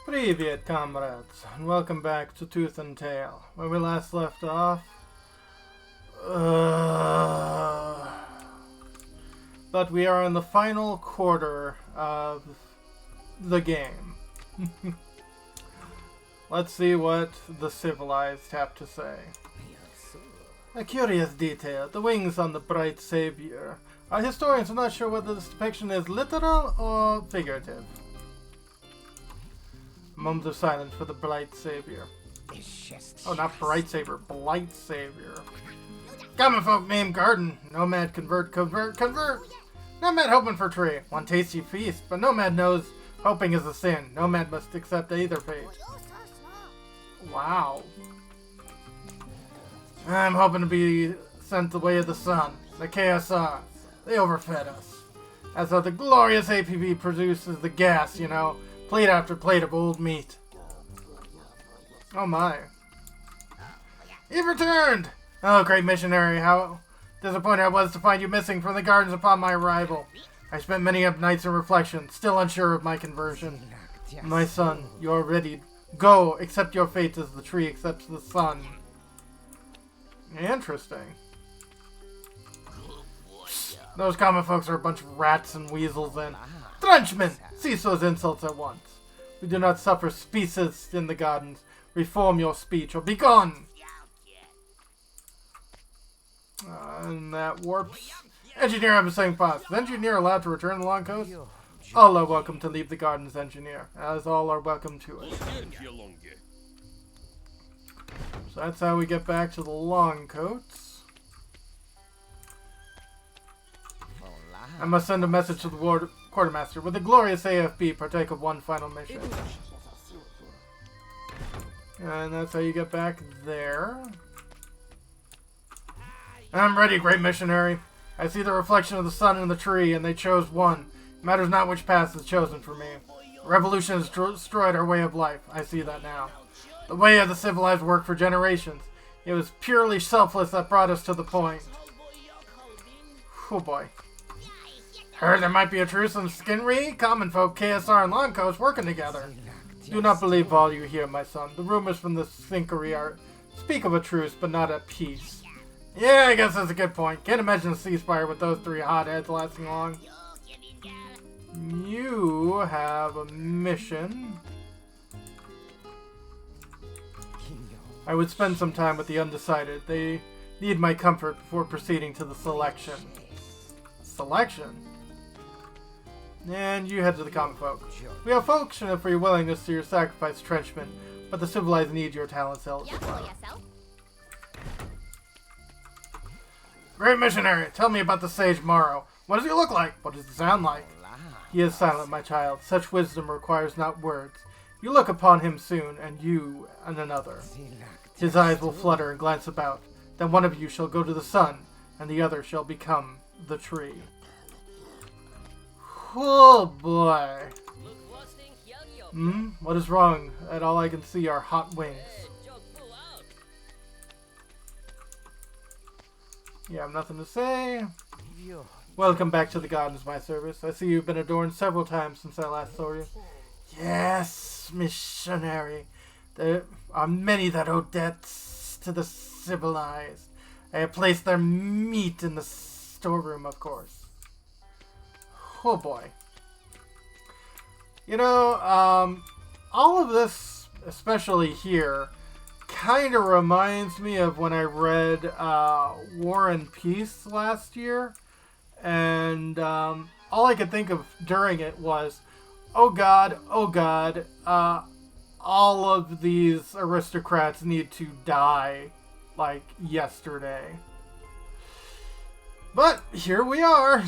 Привет, comrades, and welcome back to Tooth and Tail. Where we last left off, but we are in the final quarter of the game. Let's see what the Civilized have to say. A curious detail, the wings on the bright savior. Our historians are not sure whether this depiction is literal or figurative. Moment of silence for the Blight Savior. Oh, not Bright Savior, Blight Savior. Common folk named Garden. Nomad convert. Nomad hoping for tree. One tasty feast, but Nomad knows hoping is a sin. Nomad must accept either fate. Wow. I'm hoping to be sent the way of the sun. The KSR. They overfed us. As though the glorious APB produces the gas, you know. Plate after plate of old meat. Oh my. You've returned! Oh, great missionary, how disappointed I was to find you missing from the gardens upon my arrival. I spent many nights in reflection, still unsure of my conversion. My son, you are ready. Go, accept your fate as the tree accepts the sun. Interesting. Those common folks are a bunch of rats and weasels and... Drenchmen! Cease those insults at once. We do not suffer speciesists in the gardens. Reform your speech or be gone! And that warps. Engineer, I'm saying fast. Is engineer allowed to return the long coast? All are welcome to leave the gardens, engineer, as all are welcome to it. So that's how we get back to the long coats. I must send a message to the quartermaster. With the glorious AFB, partake of one final mission. And that's how you get back there. I'm ready, great missionary. I see the reflection of the sun in the tree, and they chose one. It matters not which path is chosen for me. Revolution has destroyed our way of life. I see that now. The way of the civilized worked for generations. It was purely selfless that brought us to the point. Oh boy. Heard there might be a truce in Skinry, common folk, KSR, and Long Coast working together. Do not believe all you hear, my son. The rumors from the Sinkery speak of a truce, but not a peace. Yeah, I guess that's a good point. Can't imagine a ceasefire with those three hotheads lasting long. You have a mission. I would spend some time with the undecided. They need my comfort before proceeding to the selection. Selection? And you head to the common folk. We are fortunate for your willingness to your sacrifice, Trenchmen, but the civilized need your talents elsewhere. Great missionary, tell me about the sage Morrow. What does he look like? What does he sound like? He is silent, my child. Such wisdom requires not words. You look upon him soon, and you and another. His eyes will flutter and glance about. Then one of you shall go to the sun, and the other shall become the tree. Oh boy. What is wrong? At all I can see are hot wings. Yeah, I have nothing to say. Welcome back to the gardens, my service. I see you've been adorned several times since I last saw you. Yes, missionary. There are many that owe debts to the civilized. I have placed their meat in the storeroom, of course. Oh boy. You know, all of this, especially here, kind of reminds me of when I read War and Peace last year. And all I could think of during it was, oh god, all of these aristocrats need to die like yesterday. But here we are.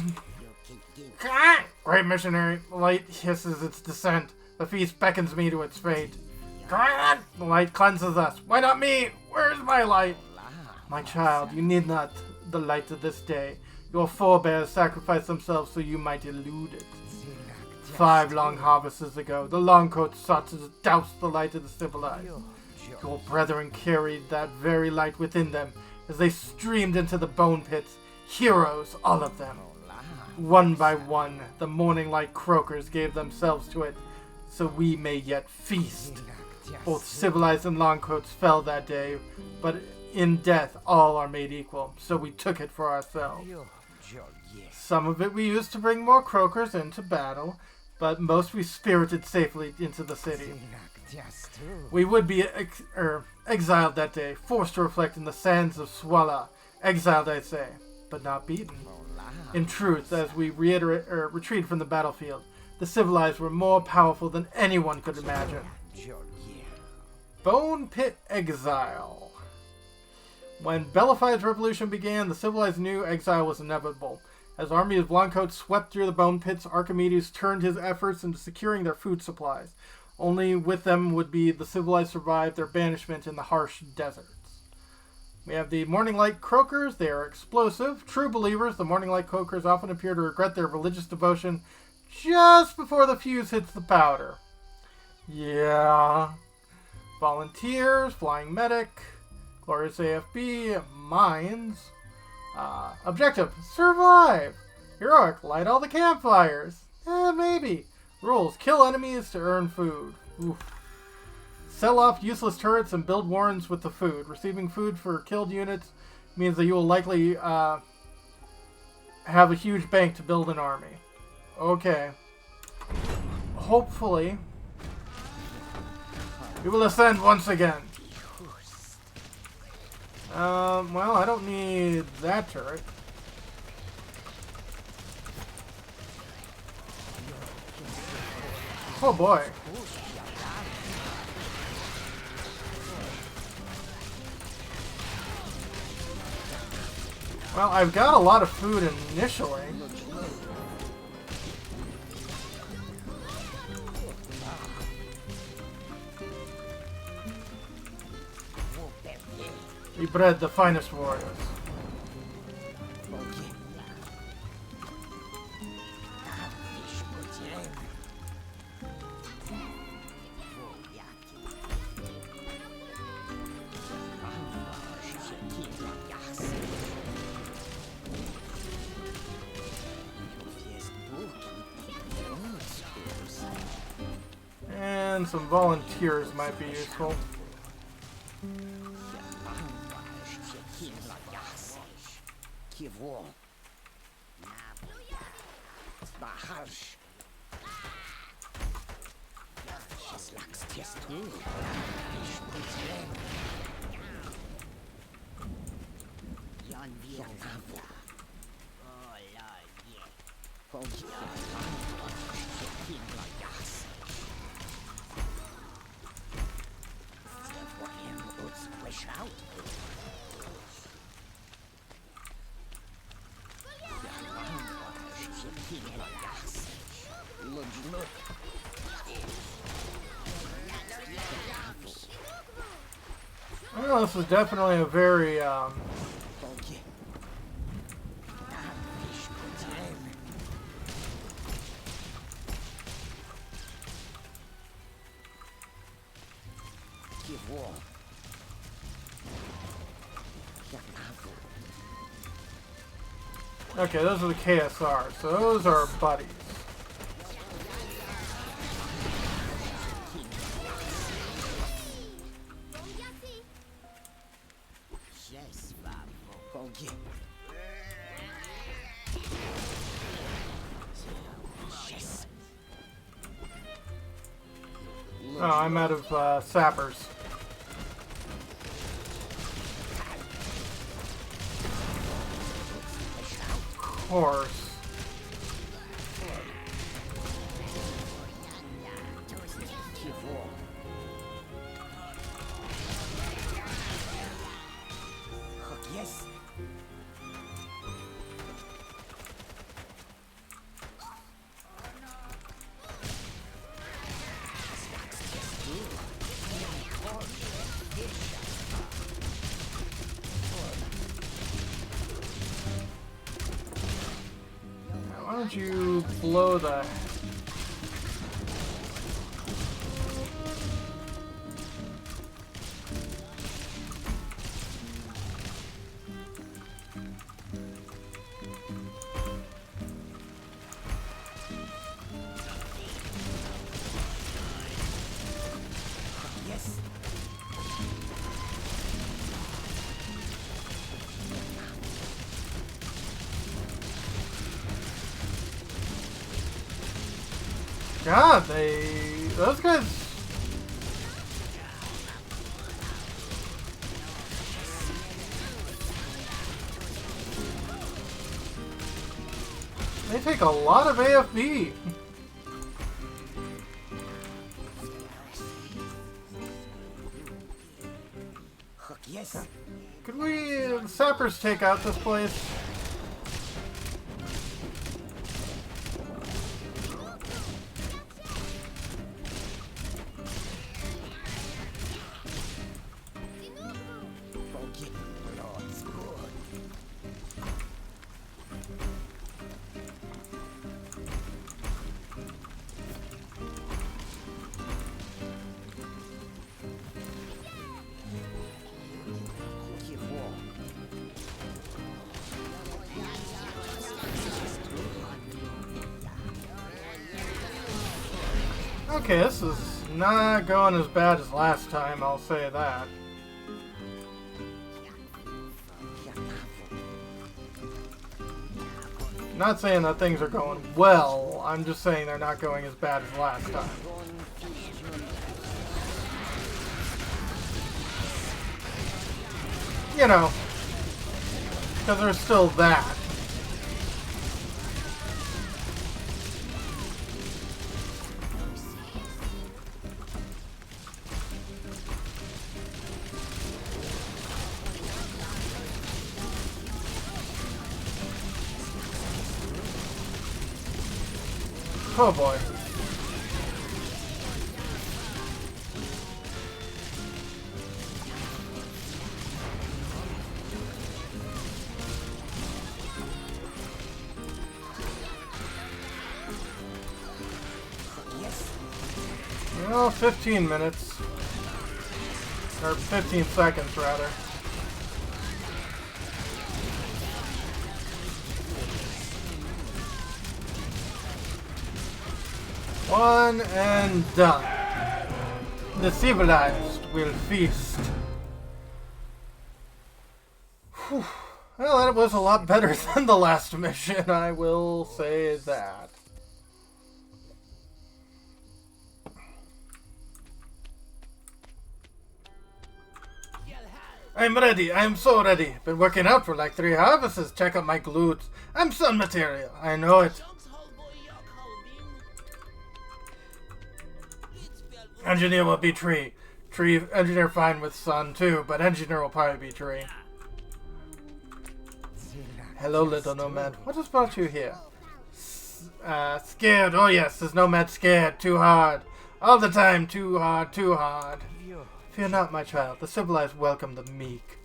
Great missionary, the light hisses its descent. The feast beckons me to its fate. The light cleanses us. Why not me? Where is my light? My child, you need not the light of this day. Your forebears sacrificed themselves so you might elude it. 5 long harvests ago, the Longcoats sought to douse the light of the civilized. Your brethren carried that very light within them as they streamed into the bone pits. Heroes, all of them. One by one, the morning light croakers gave themselves to it. so we may yet feast. Both civilized and longcoats fell that day, but in death all are made equal, so we took it for ourselves. Some of it we used to bring more croakers into battle, but most we spirited safely into the city. We would be exiled that day, forced to reflect in the sands of Swala. Exiled, I say, but not beaten. In truth, as we retreated from the battlefield, the civilized were more powerful than anyone could imagine. Bone Pit Exile. When Bellified's revolution began, the civilized knew exile was inevitable. As army of Longcoats swept through the bone pits, Archimedes turned his efforts into securing their food supplies. Only with them would be the civilized survive their banishment in the harsh deserts. We have the Morning Light Croakers. They are explosive. True believers, the Morning Light Croakers often appear to regret their religious devotion just before the fuse hits the powder. Yeah. Volunteers, Flying Medic, Glorious AFB, Mines. Objective, survive. Heroic, light all the campfires. Maybe. Rules, kill enemies to earn food. Oof. Sell off useless turrets and build warrens with the food. Receiving food for killed units means that you will likely have a huge bank to build an army. Okay. Hopefully, we will ascend once again. Well, I don't need that turret. Oh boy. Well, I've got a lot of food initially. We bred the finest warriors. And some volunteers might be useful. Well, this is definitely a very, Okay, those are the KSR, so those are buddies. Oh, I'm out of sappers. Of course. Why don't you blow the... God, those guys. They take a lot of AFB. Yes. Could we sappers take out this place? Okay, this is not going as bad as last time, I'll say that. Not saying that things are going well, I'm just saying they're not going as bad as last time. You know, because there's still that. Oh boy. Well, 15 minutes. Or 15 seconds, rather. One and done. The Civilized will feast. Whew. Well, that was a lot better than the last mission, I will say that. I'm ready. I'm so ready. Been working out for like 3 harvests. Check out my glutes. I'm sun material. I know it. Engineer will be tree. Engineer fine with sun too, but engineer will probably be tree. Hello, little nomad. What has brought you here? Scared. Oh yes, this nomad scared. Too hard. All the time. Too hard. Too hard. Fear not, my child. The civilized welcome the meek.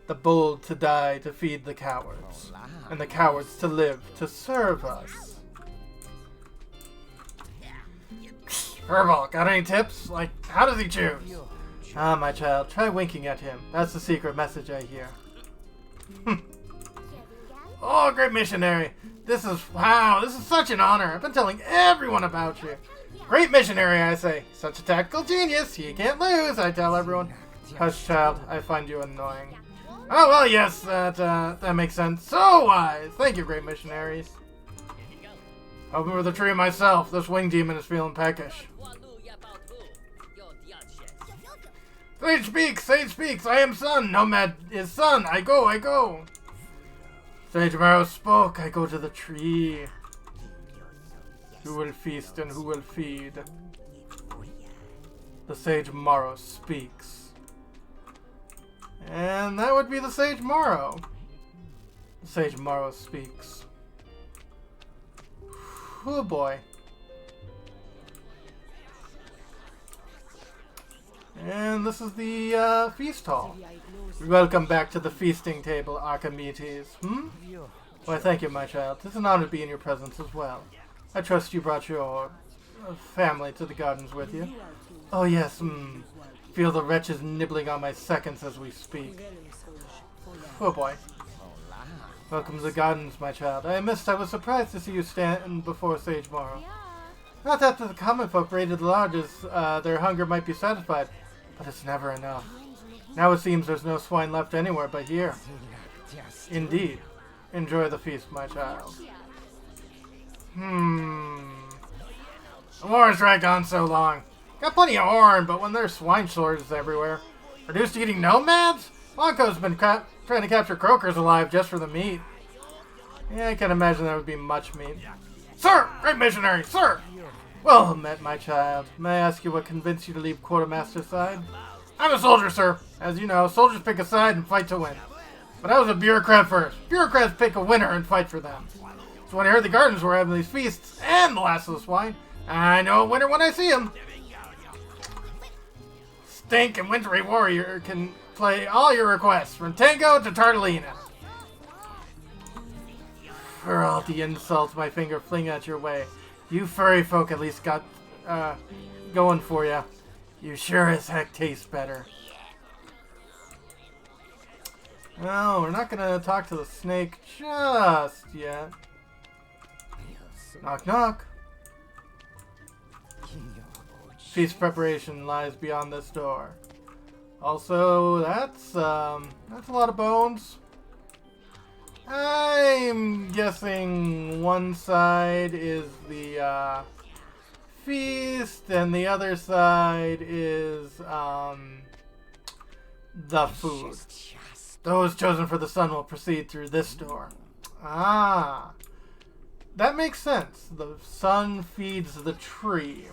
The bold to die to feed the cowards. And the cowards to live to serve us. Herbal, got any tips? Like, how does he choose? Ah, my child, try winking at him. That's the secret message I hear. Oh, great missionary. This is such an honor. I've been telling everyone about you. Great missionary, I say. Such a tactical genius. He can't lose, I tell everyone. Hush, child. I find you annoying. Oh, well, yes, that makes sense. So wise. Thank you, great missionaries. Hoping for the tree myself. This wing demon is feeling peckish. Sage speaks! Sage speaks! I am son! Nomad is son! I go! I go! Sage Marrow spoke. I go to the tree. Who will feast and who will feed? The Sage Morrow speaks. And that would be the Sage Morrow. The Sage Morrow speaks. Oh boy. And this is the feast hall. Welcome back to the feasting table, Archimedes. Why, thank you, my child. It's an honor to be in your presence as well. I trust you brought your family to the gardens with you. Oh yes, Feel the wretches nibbling on my seconds as we speak. Oh boy. Welcome to the gardens, my child. I was surprised to see you stand before Sage Morrow. Not after the common folk raided the lodges, their hunger might be satisfied. But it's never enough. Now it seems there's no swine left anywhere but here. Indeed. Enjoy the feast, my child. The war's dragged on so long. Got plenty of horn, but when there's swine shortages everywhere. Reduced to eating nomads? Lonko's been trying to capture croakers alive just for the meat. Yeah, I can imagine there would be much meat. Sir! Great missionary! Sir! Well met, my child. May I ask you what convinced you to leave Quartermaster's side? I'm a soldier, sir. As you know, soldiers pick a side and fight to win. But I was a bureaucrat first. Bureaucrats pick a winner and fight for them. So when I heard the gardens were having these feasts and the last of the swine, I know a winner when I see him. Stink and Wintry Warrior can play all your requests, from tango to tartellina. For all the insults my finger fling at your way, you furry folk at least got going for you. You sure as heck taste better. No, we're not gonna talk to the snake just yet. Knock knock. Feast preparation lies beyond this door. Also, that's a lot of bones. I'm guessing one side is the feast and the other side is the food. Those chosen for the sun will proceed through this door. Ah, that makes sense. The sun feeds the tree.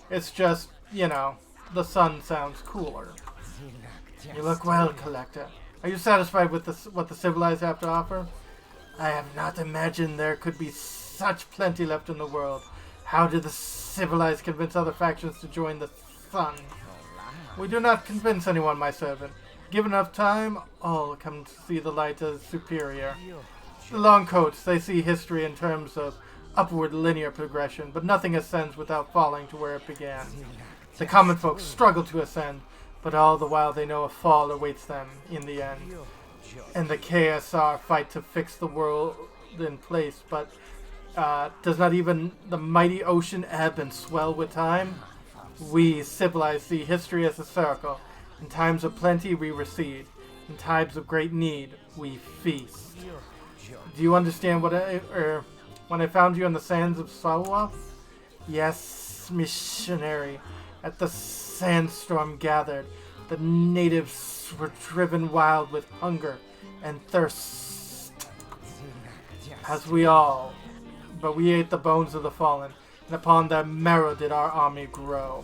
It's just, you know, the sun sounds cooler. You look well, Collector. Are you satisfied with what the Civilized have to offer? I have not imagined there could be such plenty left in the world. How did the Civilized convince other factions to join the Sun? We do not convince anyone, my servant. Given enough time, all come to see the light as superior. The Longcoats, they see history in terms of upward linear progression, but nothing ascends without falling to where it began. The common folk struggle to ascend, but all the while they know a fall awaits them in the end. And the KSR fight to fix the world in place, but does not even the mighty ocean ebb and swell with time? We, Civilized, see history as a circle. In times of plenty, we recede. In times of great need, we feast. Do you understand what when I found you on the sands of Sawa? Yes, missionary. At the sandstorm gathered, the natives were driven wild with hunger and thirst. As we all. But we ate the bones of the fallen, and upon their marrow did our army grow.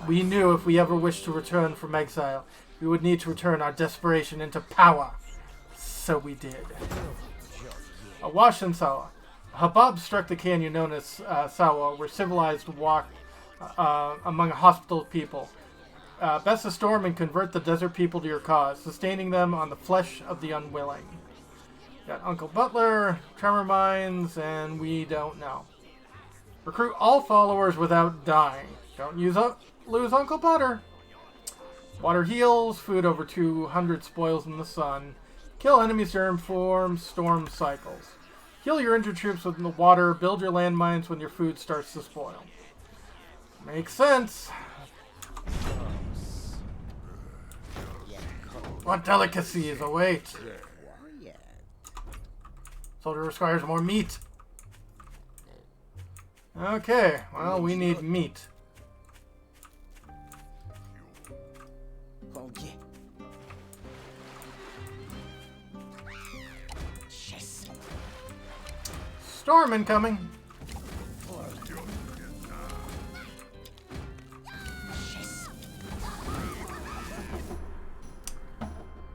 We knew if we ever wished to return from exile, we would need to return our desperation into power. So we did. Awash in Sawa. Habab struck the canyon known as Sawa, where Civilized walked among a hospitable people. Best to storm and convert the desert people to your cause, sustaining them on the flesh of the unwilling. Got Uncle Butler, Tremor Mines, and we don't know. Recruit all followers without dying. Don't lose Uncle Butter. Water heals, food over 200 spoils in the sun. Kill enemies during storm cycles. Heal your injured troops with the water. Build your landmines when your food starts to spoil. Makes sense. What delicacies await? Soldier requires more meat. Okay, well, we need meat. Storm incoming.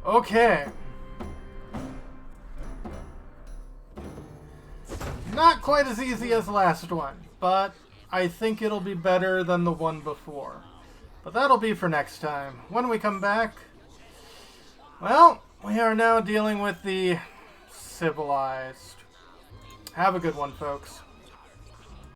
Okay. Not quite as easy as the last one, but I think it'll be better than the one before. But that'll be for next time. When we come back, well, we are now dealing with the Civilized. Have a good one, folks.